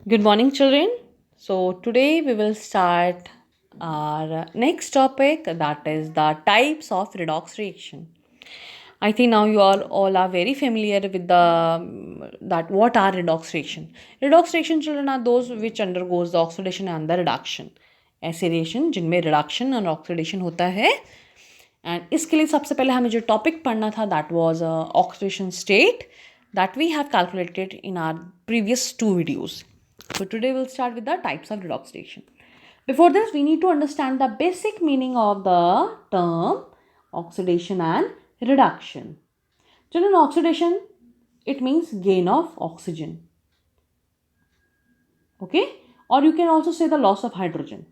Good morning, children. So, today we will start our next topic, that is the types of redox reaction. I think now you all are very familiar with the that what are redox reaction. Redox reaction, children, are those which undergoes the oxidation and the reduction. ऐसे reaction जिनमें reduction और oxidation होता है. And इसके लिए सबसे पहले हमें जो टॉपिक पढ़ना था that was oxidation state that we have calculated in our previous two videos. So today we'll start with the types of redox reaction. Before this, we need to understand the basic meaning of the term oxidation and reduction. Children, oxidation, it means gain of oxygen. Okay? Or you can also say the loss of hydrogen.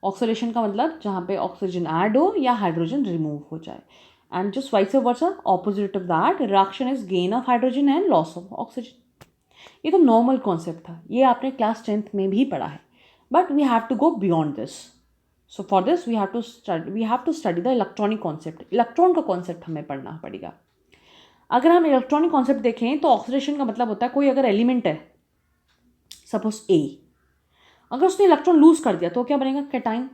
Oxidation का मतलब जहाँ पे oxygen add हो या hydrogen remove हो जाए. And just vice versa opposite of that reduction is gain of hydrogen and loss of oxygen. ये तो नॉर्मल कॉन्सेप्ट था, ये आपने क्लास 10th में भी पढ़ा है, but we have to go beyond this. So for this we have to study the electronic concept. Electron का कॉन्सेप्ट हमें पढ़ना पड़ेगा. अगर हम इलेक्ट्रॉनिक कॉन्सेप्ट देखें तो ऑक्सीडेशन का मतलब होता है कोई अगर एलिमेंट है, सपोज ए, अगर उसने इलेक्ट्रॉन लूज कर दिया तो क्या बनेगा? कैटाइन.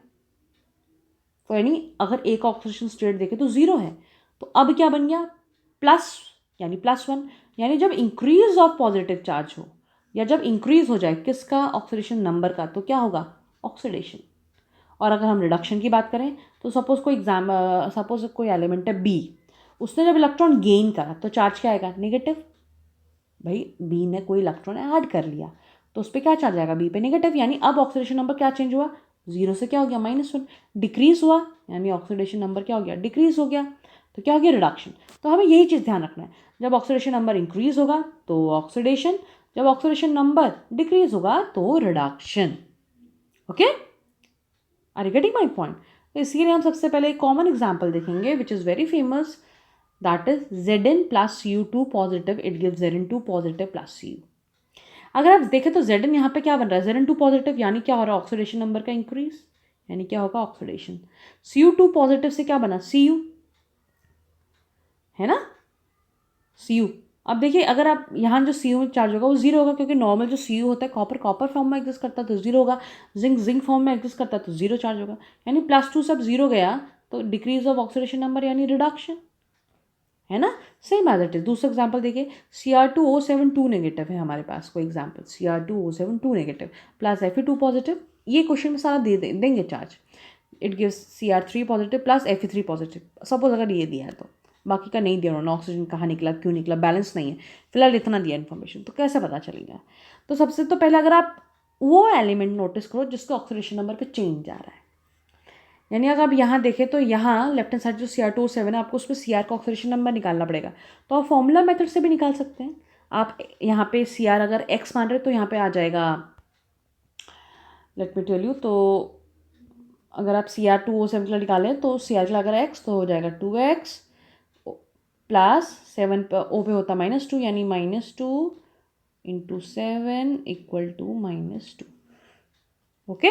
तो यानी अगर ए का ऑक्सीडेशन स्टेट देखें तो जीरो है, तो अब क्या बन गया? प्लस, यानी +1. यानी जब इंक्रीज ऑफ पॉजिटिव चार्ज हो या जब इंक्रीज हो जाए किसका? ऑक्सीडेशन नंबर का, तो क्या होगा? ऑक्सीडेशन. और अगर हम रिडक्शन की बात करें तो सपोज कोई एलिमेंट है बी, उसने जब इलेक्ट्रॉन गेन करा तो चार्ज क्या आएगा? नेगेटिव. भाई बी ने कोई इलेक्ट्रॉन ऐड कर लिया तो उस पर क्या चार्ज आएगा? बी पे नेगेटिव. यानी अब ऑक्सीडेशन नंबर क्या चेंज हुआ? जीरो से क्या हो गया? -1. डिक्रीज हुआ यानी ऑक्सीडेशन नंबर क्या हो गया? डिक्रीज हो गया. तो क्या हो गया? रिडक्शन. तो हमें यही चीज़ ध्यान रखना है, जब ऑक्सीडेशन नंबर इंक्रीज होगा तो ऑक्सीडेशन, जब ऑक्सीडेशन नंबर डिक्रीज होगा तो reduction. Okay, are you getting my point? तो इसीलिए हम सबसे पहले एक कॉमन एग्जाम्पल देखेंगे which is very famous, that is Zn plus Cu2 positive, it gives Zn2 positive plus Cu. अगर आप देखें तो Zn यहाँ पे क्या बन रहा है? Zn2 पॉजिटिव, यानी क्या हो रहा है? ऑक्सीडेशन नंबर का इंक्रीज, यानी क्या होगा? ऑक्सीडेशन. Cu2 पॉजिटिव से क्या बना? Cu, है ना? Cu. अब देखिए अगर आप यहाँ जो Cu में चार्ज होगा वो जीरो होगा, क्योंकि नॉर्मल जो Cu होता है कॉपर कॉपर फॉर्म में एग्जिस्ट करता है तो जीरो होगा, जिंक जिंक फॉर्म में एग्जिस्ट करता है तो जीरो चार्ज होगा. यानी +2 सब जीरो गया तो डिक्रीज ऑफ ऑक्सीडेशन नंबर यानी रिडक्शन, है ना? Same as it is. दूसरा एग्जाम्पल देखिए, Cr2O7 2 नेगेटिव है हमारे पास, कोई example Cr2O7 2 negative plus Fe2 positive. ये क्वेश्चन में सारा देंगे charge. It gives Cr3 positive plus Fe3 positive. Suppose अगर ये दिया है तो बाकी का नहीं दिया उन्होंने, ऑक्सीजन कहाँ निकला, क्यों निकला, बैलेंस नहीं है, फिलहाल इतना दिया इन्फॉर्मेशन, तो कैसे पता चलेगा? तो सबसे तो पहले अगर आप वो एलिमेंट नोटिस करो जिसका ऑक्सीडेशन नंबर पे चेंज आ रहा है. यानी अगर आप यहाँ देखें तो यहाँ लेफ्ट हैंड साइड जो Cr2O7 है, आपको उस पर Cr का ऑक्सीडेशन नंबर निकालना पड़ेगा. तो आप फॉर्मूला मेथड से भी निकाल सकते हैं. आप यहाँ पे Cr अगर x मान रहे तो यहाँ पे आ जाएगा, लेट मी टेल यू, तो अगर आप Cr2O7 के लिए निकालें तो Cr के लिए अगर x तो हो जाएगा 2x प्लस 7 पे O पे होता -2, यानी -2 × 7 = -2. ओके,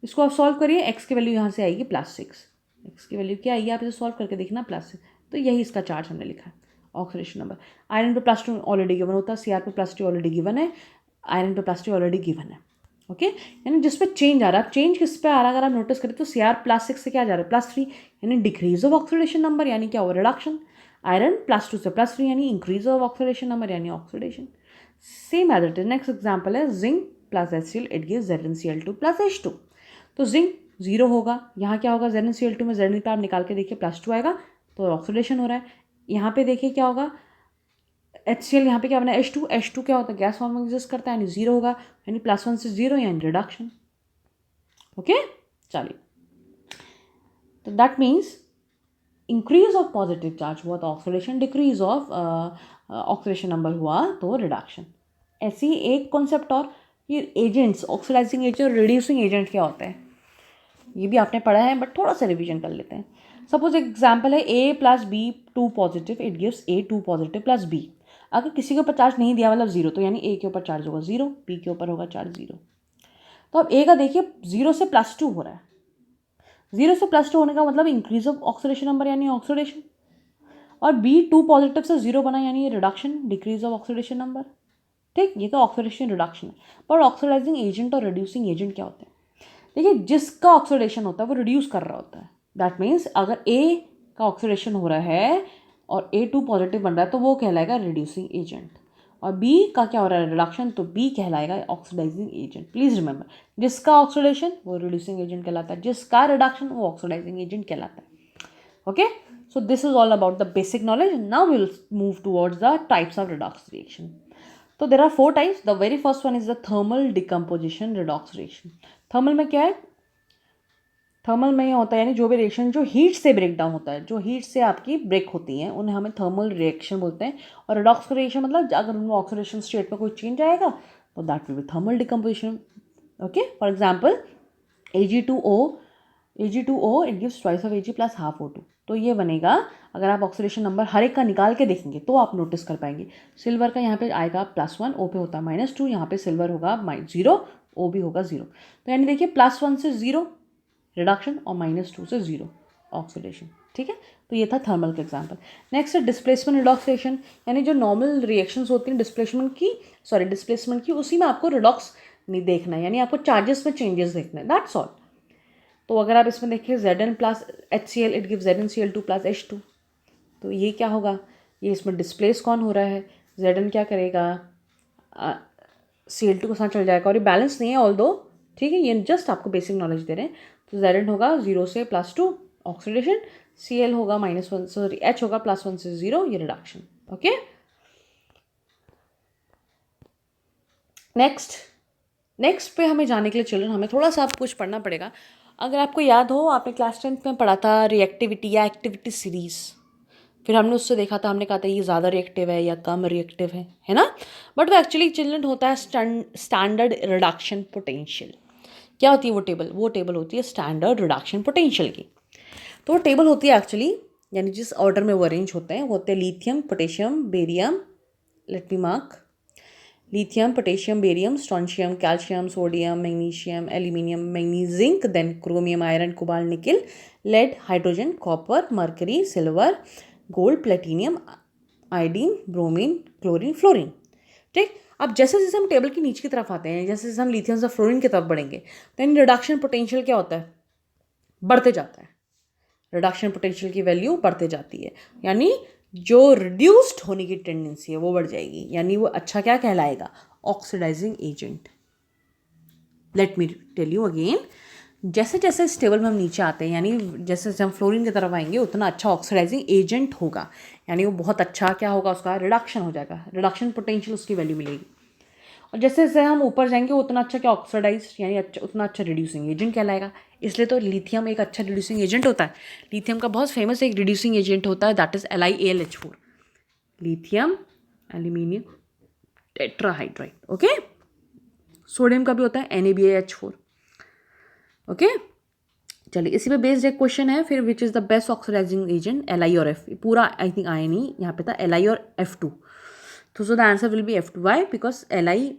इसको आप सॉल्व करिए. x की वैल्यू यहाँ से आएगी +6. x की वैल्यू क्या आएगी? आप इसे सॉल्व करके देखना, +6. तो यही इसका चार्ज हमने लिखा है, ऑक्सीडेशन नंबर. आयरन पे +2 ऑलरेडी गिवन होता है, Cr पे +2 ऑलरेडी गिवन है, आयरन पे +2 ऑलरेडी गिवन है. ओके, यानी जिस पे चेंज आ रहा है, चेंज किस पे आ रहा है? अगर आप नोटिस करें तो Cr +6 से क्या जा रहा है? +3, यानी डिक्रीज ऑफ ऑक्सीडेशन नंबर, यानी क्या हो? रिडक्शन. आयरन +2 से +3 यानी इंक्रीज ऑफ ऑक्सीडेशन नंबर, यानी oxidation. Same as it is. Next example है zinc plus HCl, it gives ZnCl2 plus H2. तो जिंक जीरो होगा, यहाँ क्या होगा? ZnCl2 में Zn का आप निकाल के देखिए +2 आएगा तो ऑक्सीडेशन हो रहा है. यहाँ पे देखिए क्या होगा? HCl यहाँ पे क्या बना? H2 क्या होता है? गैस फॉर्म में एग्जिस्ट करता है, यानी जीरो होगा, यानी +1 से जीरो यानी रिडक्शन. ओके, चलिए. तो that means increase of positive charge हुआ तो oxidation, decrease of oxidation number हुआ तो रिडक्शन. ऐसी ही एक कॉन्सेप्ट और, ये एजेंट्स, ऑक्सीडाइजिंग एजेंट और रिड्यूसिंग एजेंट क्या होते हैं ये भी आपने पढ़ा है, बट थोड़ा सा रिवीजन कर लेते हैं. सपोज एग्जाम्पल है A + B2 positive, it gives A2 positive plus B. अगर किसी के ऊपर चार्ज नहीं दिया मतलब जीरो, तो यानी A के ऊपर चार्ज होगा जीरो, B के ऊपर होगा चार्ज जीरो. तो अब A का देखिए जीरो से +2 हो रहा है. जीरो से +2 होने का मतलब इंक्रीज ऑफ ऑक्सीडेशन नंबर यानी ऑक्सीडेशन, और B2 पॉजिटिव से जीरो बना यानी reduction, decrease of oxidation number. ठीक, ये तो ऑक्सीडेशन रिडक्शन है। पर ऑक्सीडाइजिंग एजेंट और रिड्यूसिंग एजेंट क्या होते हैं? देखिए, जिसका ऑक्सीडेशन होता है वो रिड्यूस कर रहा होता है। दैट मीन्स अगर ए का ऑक्सीडेशन हो रहा है और A2 पॉजिटिव बन रहा है तो वो कहलाएगा रिड्यूसिंग एजेंट, और बी का क्या हो रहा है, रिडक्शन, तो बी कहलाएगा ऑक्सीडाइजिंग एजेंट। प्लीज रिमेंबर, जिसका ऑक्सीडेशन वो रिड्यूसिंग एजेंट कहलाता है, जिसका रिडक्शन वो ऑक्सीडाइजिंग एजेंट कहलाता है। Okay, so this is all about the basic knowledge. Now we will move towards the types of redox reaction. So there are 4 types. The very first one is the thermal decomposition redox reaction. Thermal में क्या है? Thermal में ये होता है यानी जो भी रिएक्शन जो हीट से ब्रेक डाउन होता है, जो हीट से आपकी ब्रेक होती हैं, उन्हें हमें थर्मल रिएक्शन बोलते हैं। और रिडॉक्स रिएक्शन मतलब अगर उनमें ऑक्सीडेशन स्टेट में कोई चेंज आएगा तो that will be thermal decomposition. Okay, for example Ag2O it gives twice of Ag plus half O2। तो ये बनेगा, अगर आप ऑक्सीडेशन नंबर हर एक का निकाल के देखेंगे तो आप नोटिस कर पाएंगे। सिल्वर का यहाँ पे आएगा +1, O पे होता है -2, यहाँ पे सिल्वर होगा -0, O भी होगा 0। तो यानी देखिए +1 से 0 रिडक्शन और -2 से 0 ऑक्सीडेशन। ठीक है, तो ये था थर्मल का एग्जांपल। नेक्स्ट है डिस्प्लेसमेंट रिडॉक्स रिएक्शन, यानी जो नॉर्मल रिएक्शंस होती हैं डिस्प्लेसमेंट की, उसी में आपको रिडॉक्स नहीं देखना है, यानी आपको चार्जेस में चेंजेस देखना है, दैट्स ऑल। तो अगर आप इसमें देखिए Zn plus HCl it give ZnCl2 plus H2, तो ये क्या होगा, ये इसमें डिस्प्लेस कौन हो रहा है, Zn क्या करेगा, Cl2 के साथ चल जाएगा, और ये बैलेंस नहीं है ऑल दो, ठीक है, ये जस्ट आपको बेसिक नॉलेज दे रहे हैं। तो Zn होगा 0 से +2 ऑक्सीडेशन, Cl होगा -1, सॉरी H होगा +1 से 0, ये रिडक्शन। ओके, नेक्स्ट पे हमें जाने के लिए चिल्ड्रन हमें थोड़ा सा आप कुछ पढ़ना पड़ेगा। अगर आपको याद हो, आपने क्लास 10th में पढ़ा था रिएक्टिविटी या एक्टिविटी सीरीज, फिर हमने उससे देखा था, हमने कहा था ये ज़्यादा रिएक्टिव है या कम रिएक्टिव है ना। बट वो एक्चुअली चिल्ड्रन होता है स्टैंडर्ड रिडक्शन पोटेंशियल। क्या होती है वो टेबल होती है स्टैंडर्ड रिडक्शन पोटेंशियल की। तो वो टेबल होती है एक्चुअली, यानी जिस ऑर्डर में वो अरेंज होते हैं वो होते हैं lithium, potassium, barium, let me mark, lithium, potassium, barium, strontium, calcium, sodium, magnesium, aluminium, manganese, zinc, then chromium, iron, cobalt, nickel, lead, hydrogen, copper, mercury, silver, gold, platinum, iodine, bromine, chlorine, fluorine. ठीक, अब जैसे जैसे हम table की नीचे की तरफ आते हैं, जैसे जैसे हम लिथियम से फ्लोरीन की तरफ बढ़ेंगे, तो इन रिडक्शन पोटेंशियल क्या होता है, बढ़ते जाता है। रिडक्शन पोटेंशियल की वैल्यू बढ़ते जाती है, यानी जो रिड्यूस्ड होने की टेंडेंसी है वो बढ़ जाएगी, यानी वो अच्छा क्या कहलाएगा, oxidising agent. Let me tell you again, जैसे जैसे इस टेबल में हम नीचे आते हैं, यानी जैसे जैसे हम फ्लोरीन की तरफ आएंगे उतना अच्छा ऑक्सीडाइजिंग एजेंट होगा, यानी वो बहुत अच्छा क्या होगा, उसका रिडक्शन हो जाएगा, रिडक्शन पोटेंशियल उसकी वैल्यू मिलेगी। और जैसे जैसे हम ऊपर जाएंगे उतना अच्छा क्या ऑक्सीडाइज, यानी अच्छा उतना अच्छा रिड्यूसिंग एजेंट कहलाएगा। इसलिए तो लिथियम एक अच्छा रिड्यूसिंग एजेंट होता है। लिथियम का बहुत फेमस एक रिड्यूसिंग एजेंट होता है, that is LiAlH4, lithium aluminium tetrahydride. Okay, sodium का भी होता है NaBaH4। ओके, चलिए इसी पे बेस्ड एक क्वेश्चन है फिर, which is the best oxidising agent, Li और F, पूरा आई थिंक आया नहीं, यहाँ पे था Li और F2, तो so the answer will be F2। Why, because Li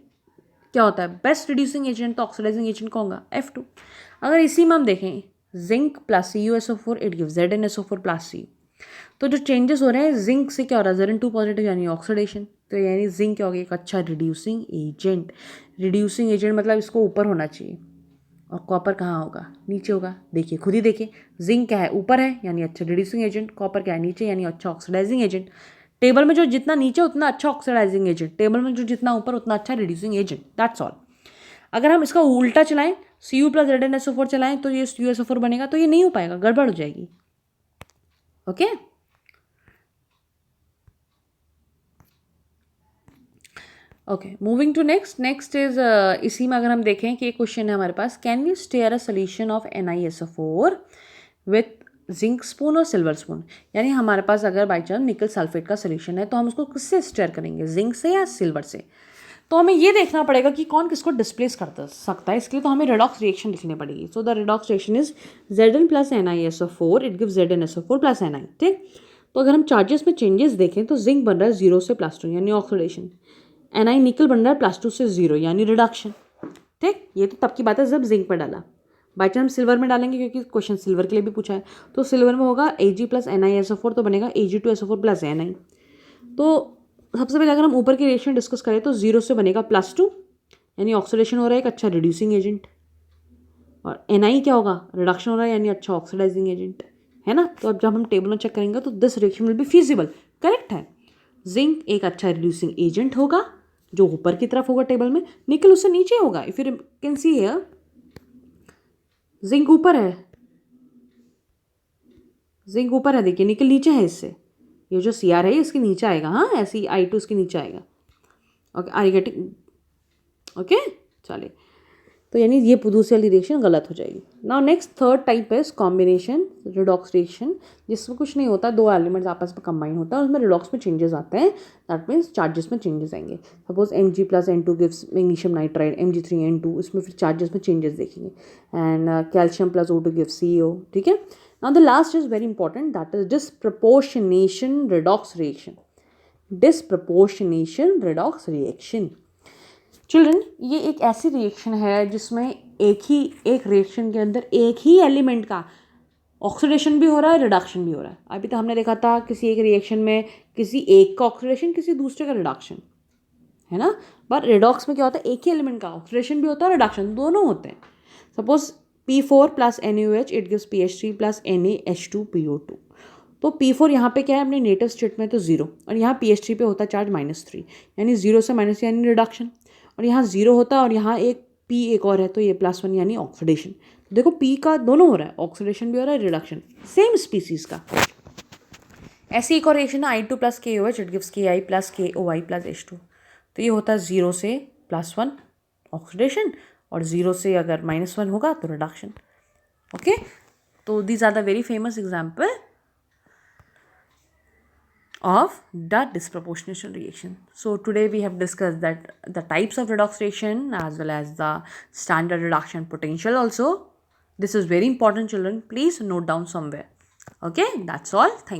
क्या होता है, बेस्ट रिड्यूसिंग एजेंट, तो ऑक्सीडाइजिंग एजेंट कौन होगा, F2। अगर इसी में हम देखें zinc plus CuSO4 it give ZnSO4 plus C, तो जो चेंजेस हो रहे हैं जिंक से क्या हो रहा है, Zn2 पॉजिटिव यानी ऑक्सीडेशन, तो यानी जिंक क्या होगा, एक अच्छा रिड्यूसिंग एजेंट। रिड्यूसिंग एजेंट मतलब इसको ऊपर होना चाहिए, और कॉपर कहाँ होगा, नीचे होगा। देखिए खुद ही देखिए, जिंक क्या है, ऊपर है यानी अच्छा रिड्यूसिंग एजेंट, कॉपर क्या है, नीचे यानी अच्छा ऑक्सीडाइजिंग एजेंट। टेबल में जो जितना नीचे उतना अच्छा ऑक्सीडाइजिंग एजेंट, टेबल में जो जितना ऊपर उतना अच्छा रिड्यूसिंग एजेंट, दैट्स ऑल। अगर हम इसका उल्टा चलाएं, Cu प्लस ZnSO4 चलाएं तो ये CuSO4 बनेगा, तो ये नहीं हो पाएगा, गड़बड़ हो जाएगी। Okay, okay, moving to next is, इसी में अगर हम देखें कि एक क्वेश्चन है हमारे पास, can we stir a solution of NiSO4 with zinc spoon और सिल्वर स्पून, यानी हमारे पास अगर बाई चांस निकल सल्फेट का सोल्यूशन है तो हम उसको किससे स्टेयर करेंगे, जिंक से या सिल्वर से। तो हमें ये देखना पड़ेगा कि कौन किसको डिस्प्लेस कर सकता है, इसके लिए तो हमें रिडॉक्स रिएक्शन लिखनी पड़ेगी। So the redox reaction is Zn plus NiSO4 it give ZnSO4 plus Ni। ठीक, तो अगर हम चार्जेस में चेंजेस देखें तो जिंक बन रहा है 0 से +2 यानी ऑक्सीडेशन, Ni निकल बन रहा है +2 से 0 यानी रिडक्शन। ठीक, ये तो तब की बात है जब जिंक पर डाला, बाई चांस हम सिल्वर में डालेंगे क्योंकि क्वेश्चन सिल्वर के लिए भी पूछा है, तो सिल्वर में होगा Ag प्लस NiSO4 तो बनेगा Ag2SO4 प्लस Ni। तो सबसे पहले अगर हम ऊपर की रिएक्शन डिस्कस करें तो 0 से बनेगा +2, यानी ऑक्सीडेशन हो रहा है एक अच्छा रिड्यूसिंग एजेंट, और Na क्या होगा, रिडक्शन हो रहा है यानी अच्छा ऑक्सीडाइजिंग एजेंट, है ना। तो अब जब हम टेबल में चेक करेंगे तो this reaction will be feasible, correct है। जिंक एक अच्छा रिड्यूसिंग एजेंट होगा जो ऊपर की तरफ होगा टेबल में, निकल उससे नीचे होगा। If you can see here, zinc ऊपर है, जिंक ऊपर है, देखिए निकल नीचे है इससे, ये जो Cr है इसके नीचे आएगा, हाँ ऐसे ही I2 इसके नीचे आएगा। Okay, are you getting, okay चलिए, तो यानी ये दूसरी वाली रिएक्शन गलत हो जाएगी। नाउ नेक्स्ट थर्ड टाइप है कॉम्बिनेशन रिडॉक्स रिएक्शन, जिसमें कुछ नहीं होता, दो एलिमेंट्स आपस में कंबाइन होता है और उसमें रिडॉक्स में चेंजेस आते हैं, दैट मीन्स चार्जेस में चेंजेस आएंगे। Suppose Mg + N2 gives magnesium nitride, Mg3N2, इसमें फिर चार्जेस में चेंजेस देखेंगे, and calcium + O2 gives CO, ठीक है। Now the last is very important, that is disproportionation redox reaction. Disproportionation redox reaction children, ये एक ऐसी रिएक्शन है जिसमें एक रिएक्शन के अंदर एक ही एलिमेंट का ऑक्सीडेशन भी हो रहा है, रिडक्शन भी हो रहा है। अभी तो हमने देखा था किसी एक रिएक्शन में किसी एक का ऑक्सीडेशन, किसी दूसरे का रिडक्शन, है ना। पर रिडॉक्स में क्या होता है, एक ही एलिमेंट का ऑक्सीडेशन भी होता है, रिडक्शन दोनों होते हैं। Suppose P4 + NaOH it gives PH3 + NaH2PO2। तो P4 यहाँ पे क्या है, अपने नेटिव स्टेट में तो 0, और यहाँ PH3 पे होता है चार्ज -3, यानी 0 से माइनस यानी रिडक्शन, और यहाँ 0 होता है और यहाँ एक P एक और है तो ये +1 यानी ऑक्सीडेशन। तो देखो P का दोनों हो रहा है, ऑक्सीडेशन भी हो रहा है, रिडक्शन, सेम स्पीसीज का। ऐसी एक और रिएक्शन है I2 + KOH it gives Ki + KOI + H2। तो ये होता है 0 से +1 ऑक्सीडेशन, और 0 से अगर -1 होगा तो रिडक्शन। ओके, तो these are the very famous example of the disproportional reaction. So today we have discussed that the types of redox reaction as well as the standard reduction potential also. This is very important children, please note down somewhere. Okay, that's all. Thank you.